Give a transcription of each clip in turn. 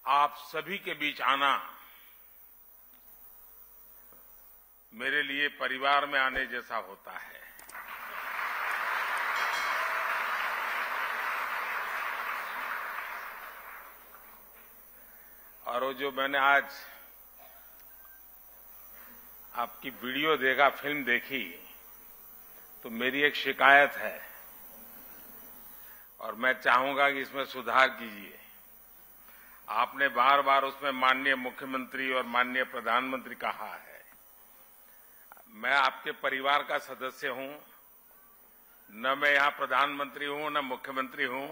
आप सभी के बीच आना मेरे लिए परिवार में आने जैसा होता है। और वो जो मैंने आज आपकी वीडियो देखा, फिल्म देखी, तो मेरी एक शिकायत है और मैं चाहूंगा कि इसमें सुधार कीजिए। आपने बार बार उसमें माननीय मुख्यमंत्री और माननीय प्रधानमंत्री कहा है। मैं आपके परिवार का सदस्य हूं, न मैं यहां प्रधानमंत्री हूं न मुख्यमंत्री हूं।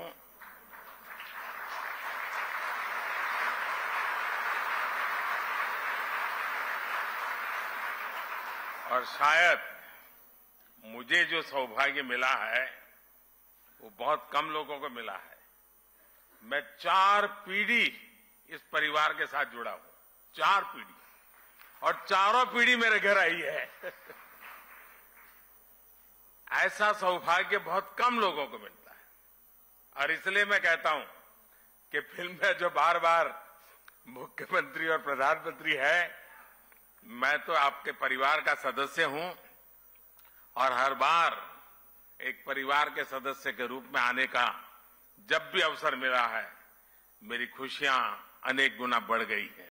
और शायद मुझे जो सौभाग्य मिला है वो बहुत कम लोगों को मिला है। मैं 4 पीढ़ी इस परिवार के साथ जुड़ा हूं, 4 पीढ़ी, और चारों पीढ़ी मेरे घर आई है। ऐसा सौभाग्य बहुत कम लोगों को मिलता है। और इसलिए मैं कहता हूं कि फिल्म में जो बार बार मुख्यमंत्री और प्रधानमंत्री है, मैं तो आपके परिवार का सदस्य हूं और हर बार एक परिवार के सदस्य के रूप में आने का जब भी अवसर मिला है, मेरी खुशियां अनेक गुना बढ़ गई हैं।